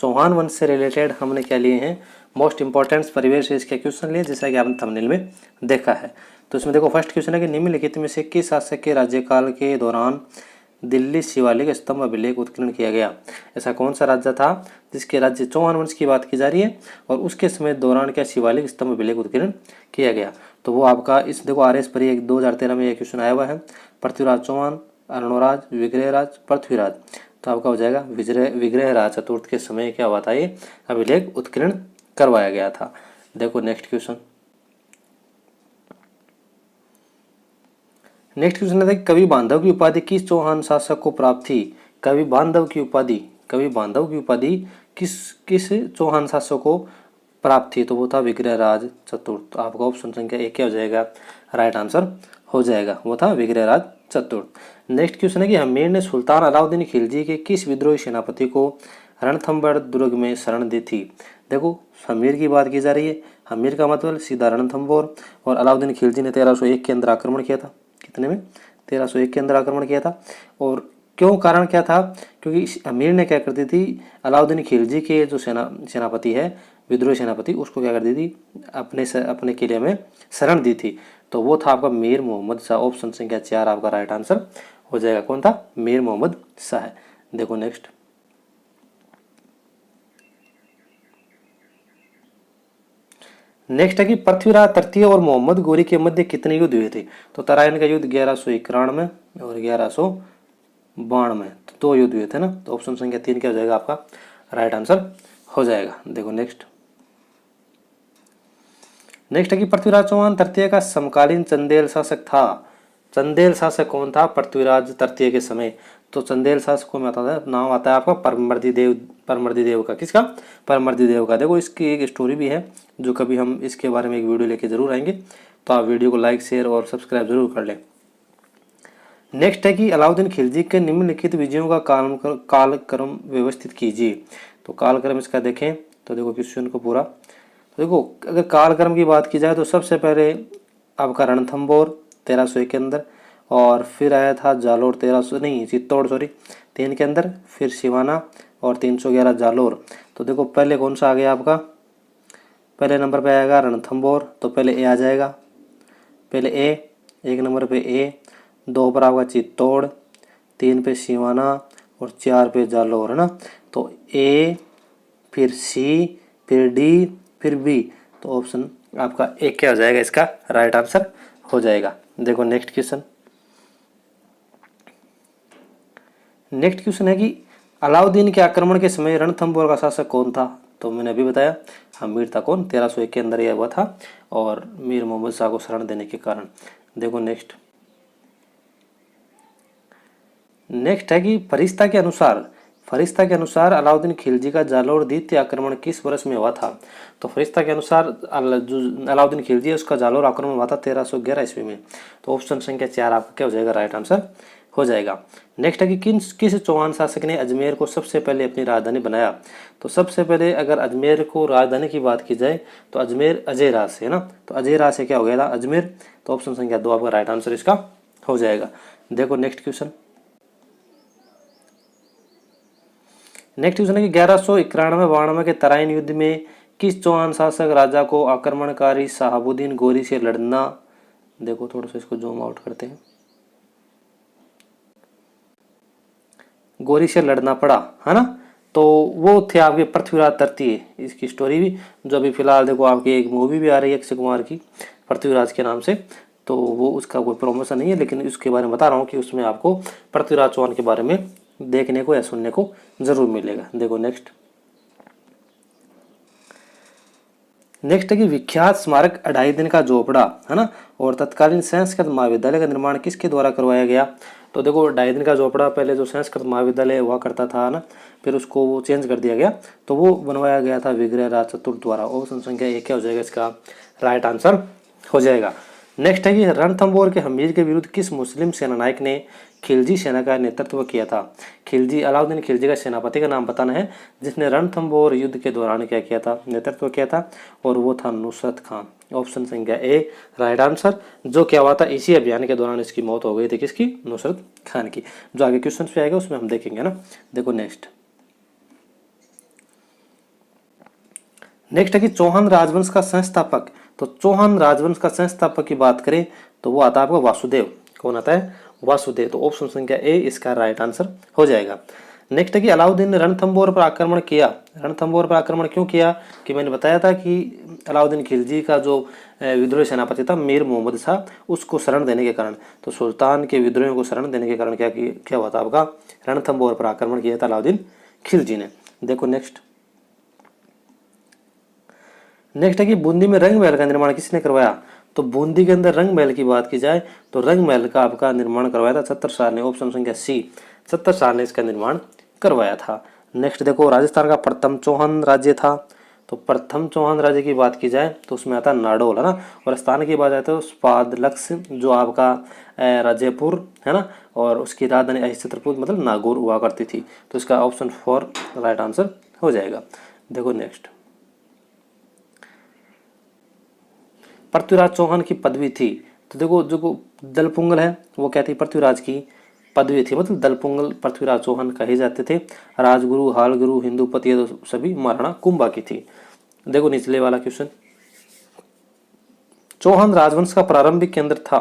चौहान वंश से रिलेटेड हमने क्या लिए हैं, मोस्ट इंपॉर्टेंट परिवेश से इसके क्वेश्चन लिए, जैसा कि आपने थंबनेल में देखा है। तो इसमें देखो फर्स्ट क्वेश्चन है कि निम्नलिखित में से किस शासक के राज्यकाल के दौरान दिल्ली शिवालिक स्तंभ अभिलेख उत्कीर्ण किया गया। ऐसा कौन सा राज्य था जिसके राज्य चौहान वंश की बात की जा रही है और उसके समय दौरान क्या शिवालिक स्तंभ अभिलेख उत्कीर्ण किया गया। तो वो आपका इस देखो RS पर 2013 में यह क्वेश्चन आया हुआ है। पृथ्वीराज चौहान, अरुणराज, विग्रहराज, पृथ्वीराज। तो आपका हो जाएगा विग्रहराज चतुर्थ के समय क्या हुआ था, ये अभिलेख उत्कीर्ण करवाया गया था। देखो नेक्स्ट क्वेश्चन। नेक्स्ट क्वेश्चन है कवि बांधव की उपाधि किस चौहान शासक को प्राप्त थी। कवि बांधव की उपाधि किस चौहान शासक को प्राप्त थी। तो वो था विग्रहराज चतुर्थ। आपका ऑप्शन संख्या 1 क्या हो जाएगा, राइट आंसर हो जाएगा, वो था विग्रहराज चतुर्थ। नेक्स्ट क्वेश्चन है कि हमीर ने सुल्तान अलाउद्दीन खिलजी के किस विद्रोही सेनापति को रणथंभौर दुर्ग में शरण दी थी। देखो हमीर की बात की जा रही है। हमीर का मतलब सीधा रणथंभौर, और अलाउद्दीन खिलजी ने 1301 के अंदर आक्रमण किया था। कितने में, 1301 के अंदर आक्रमण किया था। और क्यों, कारण क्या था, क्योंकि अमीर ने क्या करती थी, अलाउद्दीन खिलजी के जो सेनापति है, विद्रोही सेनापति, उसको क्या कर दी थी, अपने किले में शरण दी थी। तो वो था आपका मीर मोहम्मद शाह। ऑप्शन संख्या 4 आपका राइट आंसर हो जाएगा। कौन था, मीर मोहम्मद शाह। देखो नेक्स्ट। नेक्स्ट है कि पृथ्वीराज तृतीय और मोहम्मद गोरी के मध्य कितने युद्ध हुए थे। तो तराइन का युद्ध 1191 और 1192, तो 2 युद्ध हुए थे ना। तो ऑप्शन संख्या 3 क्या हो जाएगा आपका, राइट आंसर हो जाएगा। देखो नेक्स्ट। नेक्स्ट है कि पृथ्वीराज चौहान तृतीय का समकालीन चंदेल शासक था। चंदेल शासक कौन था पृथ्वीराज तृतीय के समय। तो चंदेल शासकों में नाम आता है आपका परमर्दी देव का। किसका, परमर्दी देव का। देखो इसकी एक स्टोरी भी है, जो कभी हम इसके बारे में एक वीडियो लेके जरूर आएंगे। तो आप वीडियो को लाइक, शेयर और सब्सक्राइब जरूर कर लें। नेक्स्ट है कि अलाउद्दीन खिलजी के निम्नलिखित विजयों का कालक्रम व्यवस्थित कीजिए। तो कालक्रम इसका देखें तो देखो क्वेश्चन को पूरा। तो देखो अगर कालक्रम की बात की जाए तो सबसे पहले आपका रणथंभौर 1301 के अंदर, और फिर आया था जालोर चित्तौड़ 3 के अंदर, फिर सिवाना और 311 जालोर। तो देखो पहले कौन सा आ गया आपका, पहले नंबर पे आएगा रणथंभौर। तो पहले ए आ जाएगा, पहले ए, 1 नंबर पे ए, 2 पर आपका चित्तौड़, 3 पे सिवाना और 4 पे जालोर, है ना। तो ए, फिर सी, फिर डी, फिर बी। तो ऑप्शन आपका एक क्या हो जाएगा, इसका राइट आंसर हो जाएगा। देखो नेक्स्ट क्वेश्चन। नेक्स्ट क्वेश्चन है कि अलाउद्दीन के आक्रमण के समय रणथंभौर का शासक कौन था। तो मैंने अभी बताया हमीर था। कौन, 1301 के अंदर यह हुआ था, और मीर मोहम्मद शाह को शरण देने के कारण। देखो नेक्स्ट। नेक्स्ट है कि फरिश्ता के अनुसार अलाउद्दीन खिलजी का जालोर द्वितीय आक्रमण किस वर्ष में हुआ था। तो फरिश्ता के अनुसार जो अलाउद्दीन खिलजी है उसका जालोर आक्रमण हुआ था 1311 ईस्वी में। तो ऑप्शन संख्या 4 आपका क्या हो जाएगा, राइट आंसर हो जाएगा। नेक्स्ट है कि किस चौहान शासक ने अजमेर को सबसे पहले अपनी राजधानी बनाया। तो सबसे पहले अगर अजमेर को राजधानी की बात की जाए तो अजमेर अजय राज से, है ना। तो अजय राज से क्या हो गया था, अजमेर। तो ऑप्शन संख्या 2 आपका राइट आंसर इसका हो जाएगा। देखो नेक्स्ट क्वेश्चन। नेक्स्ट क्वेश्चन है कि 1191-92 के तराइन युद्ध में किस चौहान शासक राजा को आक्रमणकारी शहाबुद्दीन गोरी से लड़ना। देखो थोड़ा सा इसको जूम आउट करते हैं। गोरी से लड़ना पड़ा, है ना। तो वो थे आपके पृथ्वीराज तृतीय। इसकी स्टोरी भी जो अभी फिलहाल देखो आपकी एक मूवी भी आ रही है अक्षय कुमार की पृथ्वीराज के नाम से। तो वो उसका कोई प्रमोशन नहीं है, लेकिन उसके बारे में बता रहा हूँ कि उसमें आपको पृथ्वीराज चौहान के बारे में देखने को या सुनने को जरूर मिलेगा। देखो नेक्स्ट। नेक्स्ट है कि विख्यात स्मारक 2.5 दिन का झोपड़ा, है ना, और तत्कालीन संस्कृत महाविद्यालय का निर्माण किसके द्वारा करवाया गया। तो देखो 2.5 दिन का झोपड़ा पहले जो संस्कृत महाविद्यालय हुआ करता था ना, फिर उसको वो चेंज कर दिया गया। तो वो बनवाया गया था विग्रहराज चतुर्थ द्वारा। ऑप्शन संख्या 1 क्या हो जाएगा, इसका राइट आंसर हो जाएगा। नेक्स्ट है कि रणथंभौर के हमीर के विरुद्ध किस मुस्लिम सेनानायक ने खिलजी सेना का नेतृत्व किया था। खिलजी, अलाउद्दीन खिलजी का सेनापति का नाम बताना है जिसने रणथंभौर युद्ध के दौरान क्या किया था, नेतृत्व किया था, और वो था नुसरत खान। ऑप्शन संख्या ए राइट आंसर। जो क्या हुआ था, इसी अभियान के दौरान इसकी मौत हो गई थी, किसकी, नुसरत खान की। जो आगे क्वेश्चन पे आएगा उसमें हम देखेंगे ना। देखो नेक्स्ट। नेक्स्ट है कि चौहान राजवंश का संस्थापक। तो चौहान राजवंश का संस्थापक की बात करें तो वो आता है आपका वासुदेव। कौन आता है? वासुदेव। तो ऑप्शन संख्या ए इसका राइट आंसर हो जाएगा। नेक्स्ट है कि अलाउद्दीन ने रणथंबोर पर आक्रमण किया। रणथंबोर पर आक्रमण क्यों किया? कि मैंने बताया था कि अलाउद्दीन खिलजी का जो विद्रोही सेनापति था मीर मोहम्मद शाह, उसको शरण देने के कारण, तो सुल्तान के विद्रोहियों को शरण देने के कारण क्या हुआ था आपका? रणथंबोर पर आक्रमण किया था अलाउद्दीन खिलजी ने। देखो नेक्स्ट है कि बूंदी में रंग महल का निर्माण किसने करवाया? तो बूंदी के अंदर रंग महल की बात की जाए तो रंग महल का आपका निर्माण करवाया था छतर शाह ने। ऑप्शन संख्या सी, छतर शाह ने इसका निर्माण करवाया था। नेक्स्ट देखो, राजस्थान का प्रथम चौहान राज्य था। तो प्रथम चौहान राज्य की बात की जाए तो उसमें आता है नाडोल, है ना। और स्थान की बात आए तो स्वादलक्ष जो आपका जयपुर है ना, और उसकी राजधानी अहिच्छत्रपुर मतलब नागौर हुआ करती थी। तो इसका ऑप्शन 4 राइट आंसर हो जाएगा। देखो नेक्स्ट, पृथ्वीराज चौहान की पदवी थी। तो देखो जो दलपुंगल है वो क्या थी? पृथ्वीराज की पदवी थी, मतलब दलपुंगल पृथ्वीराज चौहान कहे जाते थे। राजगुरु, हालगुरु, हिंदूपति ये तो सभी महाराणा कुंभा की थी। देखो निचले वाला क्वेश्चन, चौहान राजवंश का प्रारंभिक केंद्र था।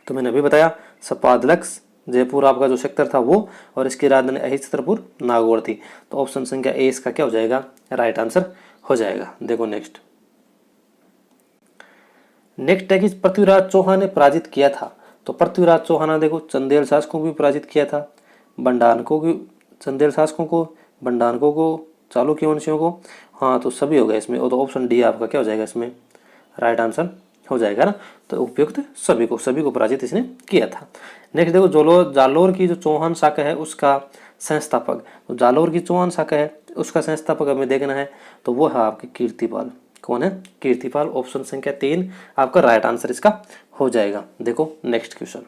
तो मैंने अभी बताया सपादलक्स जयपुर आपका जो सेक्टर था वो, और इसकी राजधानी अहिच्छत्रपुर नागौर थी। तो ऑप्शन संख्या ए इसका क्या हो जाएगा? राइट आंसर हो जाएगा। देखो नेक्स्ट है कि पृथ्वीराज चौहान ने पराजित किया था। तो पृथ्वीराज चौहान ने देखो चंदेल शासकों को भी पराजित किया था, बंडानकों की, चंदेल शासकों को, बंडानकों को, चालुक्य वंशियों को, हाँ तो सभी हो गए इसमें। और तो ऑप्शन डी आपका क्या हो जाएगा इसमें? राइट आंसर हो जाएगा ना। तो उपयुक्त सभी को पराजित इसने किया था। नेक्स्ट देखो, जालोर की जो चौहान शाखा है उसका संस्थापक। तो जालोर की चौहान शाखा है उसका संस्थापक हमें देखना है, तो वो है आपके कीर्तिपाल। कौन है? कीर्तिपाल। ऑप्शन संख्या 3 आपका राइट आंसर इसका हो जाएगा। देखो नेक्स्ट क्वेश्चन,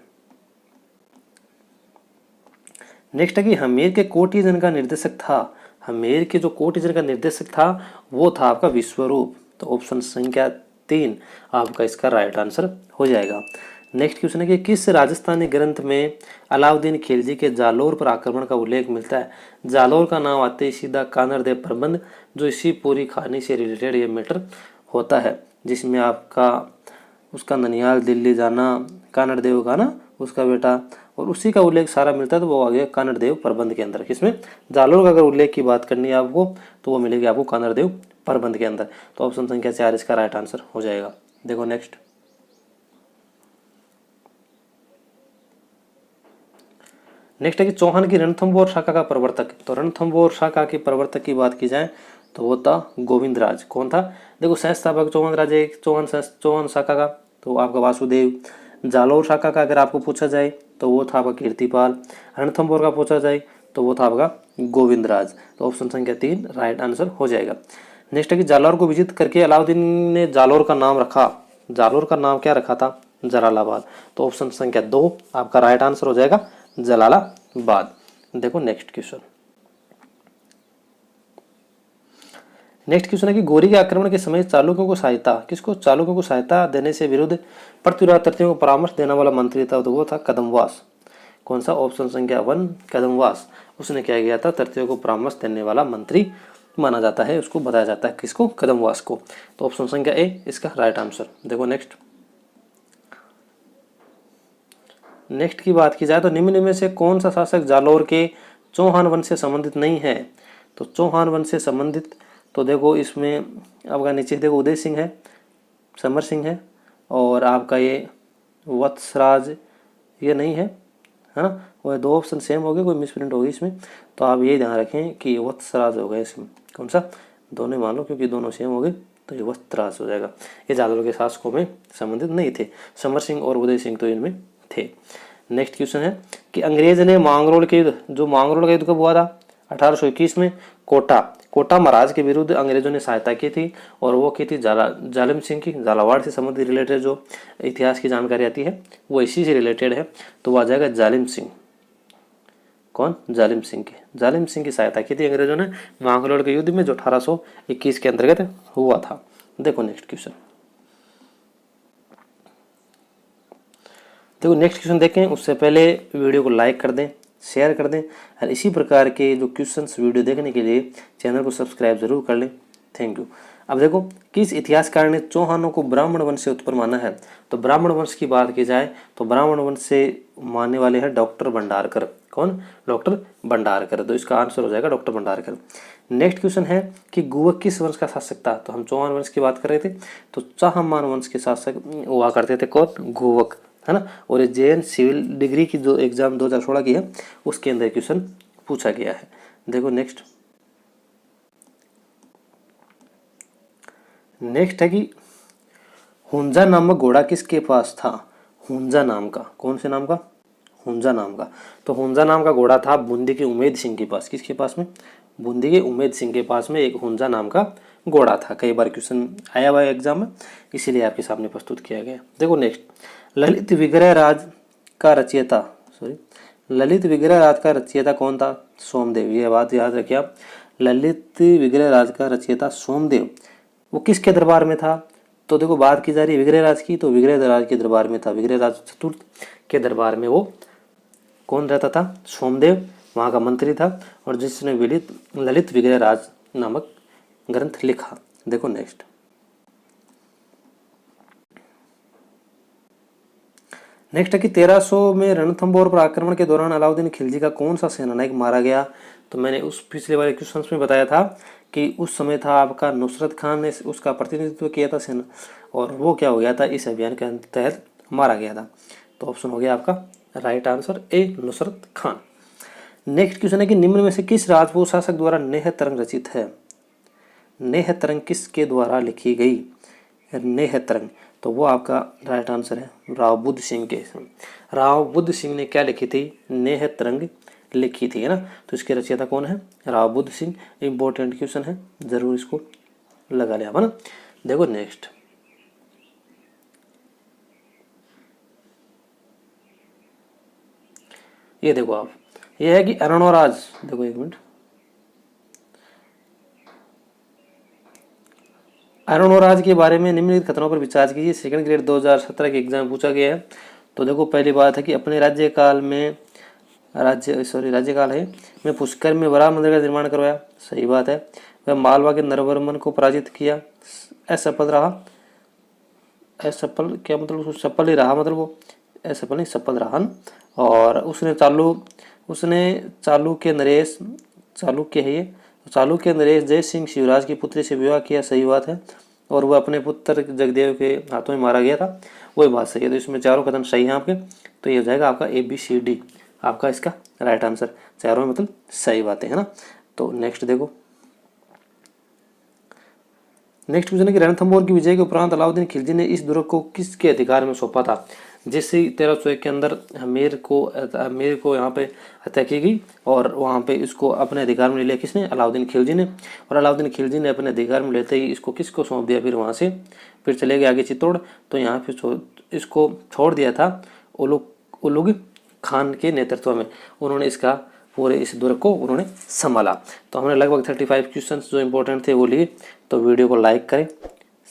नेक्स्ट है कि हमीर के कोटिजन का निर्देशक था। हमीर के जो कोटिजन का निर्देशक था वो था आपका विश्वरूप। तो ऑप्शन संख्या 3 आपका इसका राइट आंसर हो जाएगा। नेक्स्ट क्वेश्चन है कि किस राजस्थानी ग्रंथ में अलाउद्दीन खिलजी के जालोर पर आक्रमण का उल्लेख मिलता है? जालोर का नाम आते ही सीधा कानरदेव प्रबंध, जो इसी पूरी कहानी से रिलेटेड ये मैटर होता है, जिसमें आपका उसका ननिहाल दिल्ली जाना, कानरदेव का ना उसका बेटा, और उसी का उल्लेख सारा मिलता है। तो वो आ गया कानरदेव प्रबंध के अंदर। किसमें? जालोर का अगर उल्लेख की बात करनी है आपको तो वो मिलेगी आपको कानरदेव प्रबंध के अंदर। तो ऑप्शन संख्या 4 इसका राइट आंसर हो जाएगा। देखो नेक्स्ट है कि चौहान की रणथंबोर शाखा का प्रवर्तक। तो रणथंबोर शाखा के प्रवर्तक की बात की जाए तो वो था गोविंदराज। कौन था? देखो संस्थापक चौहान राजे चौहान शाखा का तो आपका वासुदेव। जालोर शाखा का अगर आपको पूछा जाए तो वो था आपका कीर्तिपाल। रणथंबोर का पूछा जाए तो वो था आपका गोविंदराज। तो ऑप्शन संख्या 3 राइट आंसर हो जाएगा। नेक्स्ट है कि जालोर को विजित करके अलाउद्दीन ने जालोर का नाम रखा। जालोर का नाम क्या रखा था? जलालाबाद। तो ऑप्शन संख्या 2 आपका राइट आंसर हो जाएगा, जलालाबाद। देखो नेक्स्ट क्वेश्चन, है कि गौरी के आक्रमण के समय चालुक्यों को सहायता, किसको? चालुक्यों को सहायता देने से विरुद्ध पृथ्वीराज तृतीय को परामर्श देने वाला मंत्री था, तो वो था कदमवास। कौन सा? ऑप्शन संख्या 1 कदमवास। उसने क्या किया था? तृतीय को परामर्श देने वाला मंत्री माना जाता है, उसको बताया जाता है। किसको? कदमवास को। तो ऑप्शन संख्या ए इसका राइट आंसर। देखो नेक्स्ट की बात की जाए तो निम्न में से कौन सा शासक जालोर के चौहान वंश से संबंधित नहीं है? तो चौहान वंश से संबंधित तो देखो इसमें आपका नीचे देखो उदय सिंह है, समर सिंह है, और आपका ये वत्सराज ये नहीं है, है ना। वो 2 ऑप्शन सेम हो गए, कोई मिसप्रिंट होगी इसमें। तो आप ये ध्यान रखें कि वत्सराज हो गए इसमें। कौन सा? दोनों मान लो, क्योंकि दोनों सेम हो गए तो ये वत्सराज हो जाएगा। ये जालोर के शासकों में संबंधित नहीं थे। समर सिंह और उदय सिंह तो इनमें थे। नेक्स्ट क्वेश्चन है कि अंग्रेज ने मांगरोल के युद्ध, जो मांगरोल का युद्ध कब हुआ था? 1821 में। कोटा महाराज के विरुद्ध अंग्रेजों ने सहायता की थी, और वो की थी जालिम सिंह की। झालावाड़ से संबंधित रिलेटेड जो इतिहास की जानकारी आती है वो इसी से रिलेटेड है, तो वो आ जाएगा जालिम सिंह। कौन? जालिम सिंह की सहायता की थी अंग्रेजों ने मांगरोल के युद्ध में, जो 1821 के अंतर्गत हुआ था। देखो नेक्स्ट क्वेश्चन देखें उससे पहले वीडियो को लाइक कर दें, शेयर कर दें, और इसी प्रकार के जो क्वेश्चंस वीडियो देखने के लिए चैनल को सब्सक्राइब जरूर कर लें। Thank you. अब देखो, किस इतिहासकार ने चौहानों को ब्राह्मण वंश से उत्पन्न माना है? तो ब्राह्मण वंश की बात की जाए तो ब्राह्मण वंश से मानने वाले हैं डॉक्टर भंडारकर। कौन? डॉक्टर भंडारकर। तो इसका आंसर हो जाएगा डॉक्टर भंडारकर। नेक्स्ट क्वेश्चन है कि गुवक किस वंश का शासक था? तो हम चौहान वंश की बात कर रहे थे, तो चाहमान वंश के शासक हुआ करते थे कौन? गुवक, है ना। और ये जेएन सिविल डिग्री की जो एग्जाम 2016 की है उसके अंदर क्वेश्चन पूछा गया है। देखो नेक्स्ट है कि हुंजा नामक घोड़ा किसके पास था? हुंजा नाम का, कौन से नाम का? हुंजा नाम का। तो हुंजा नाम का घोड़ा था बूंदी के उमेद सिंह के पास। किसके पास में? बूंदी के उमेद सिंह के पास में एक हुंजा नाम का घोड़ा था। कई बार क्वेश्चन आया हुआ है एग्जाम में, इसीलिए आपके सामने प्रस्तुत किया गया। देखो नेक्स्ट, ललित विग्रह राज का रचयिता, ललित विग्रह राज का रचयिता कौन था? सोमदेव। ये बात याद रखिए आप, ललित विग्रह राज का रचयिता सोमदेव। वो किसके दरबार में था? तो देखो बात की जा रही है विग्रह राज की, तो विग्रह राज के दरबार में था। विग्रह राज चतुर्थ के दरबार में वो कौन रहता था? सोमदेव वहाँ का मंत्री था, और जिसने ललित विग्रह राज नामक ग्रंथ लिखा। देखो नेक्स्ट है कि 1300 में रणथंभौर पर आक्रमण के दौरान अलाउद्दीन खिलजी का कौन सा सेनानायक मारा गया? तो मैंने उस पिछले वाले क्वेश्चन में बताया था कि उस समय था आपका नुसरत खान ने उसका प्रतिनिधित्व किया था सेना, और वो क्या हो गया था? इस अभियान के तहत मारा गया था। तो ऑप्शन हो गया आपका right answer A, Nusrat Khan. Next question है कि निम्न में से किस राजपूत शासक द्वारा नेह तरंग रचित है? नेह तरंग किसके द्वारा लिखी गई? नेह तरंग, तो वो आपका राइट आंसर है राव बुद्ध सिंह के। राव बुद्ध सिंह ने क्या लिखी थी? नेह तरंग लिखी थी, है ना। तो इसके रचयिता कौन है? राव बुद्ध सिंह। इंपॉर्टेंट क्वेश्चन है, जरूर इसको लगा लिया, है ना। देखो नेक्स्ट, ये देखो आप, ये है कि अरुणोराज। देखो एक मिनट, अरुणोराज के बारे में निम्नलिखित कथनों पर विचार कीजिए। सेकंड ग्रेड 2017 के एग्जाम पूछा गया है। तो देखो पहली बात है कि अपने राज्यकाल है में पुष्कर में वराह मंदिर का निर्माण करवाया। सही बात है। वह मालवा के नरवर्मन को पराजित किया, असफल रहा। असफल क्या मतलब? सफल ही रहा, मतलब वो असफल नहीं सफल रहा। और उसने चालुक्य नरेश जय सिंह शिवराज की पुत्री से विवाह किया। सही बात है। और वह अपने पुत्र जगदेव के हाथों में मारा गया था। वही बात सही है। तो इसमें चारों कथन सही है आपके। तो ये हो जाएगा आपका ABCD, आपका इसका राइट आंसर। चारों मतलब सही बातें, है ना। तो नेक्स्ट देखो, नेक्स्ट क्वेश्चन है कि रणथंभौर की विजय के उपरांत अलाउद्दीन खिलजी ने इस दुर्ग को किसके अधिकार में सौंपा था? जिससे 1301 के अंदर अमीर को यहाँ पे हत्या की गई, और वहाँ पे इसको अपने अधिकार में ले लिया। किसने? अलाउद्दीन खिलजी ने। और अलाउद्दीन खिलजी ने अपने अधिकार में लेते ही इसको किसको सौंप दिया? फिर वहाँ से फिर चले गए आगे चित्तौड़। तो यहाँ पे इसको छोड़ दिया था उलुग खान के नेतृत्व में। उन्होंने इसका पूरे इस दुर्ग को उन्होंने संभाला। तो हमने लगभग 35 क्वेश्चंस जो इंपॉर्टेंट थे वो लिए। तो वीडियो को लाइक करें,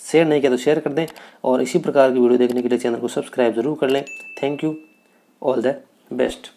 शेयर नहीं किया तो शेयर कर दें, और इसी प्रकार की वीडियो देखने के लिए चैनल को सब्सक्राइब जरूर कर लें। Thank you, all the best.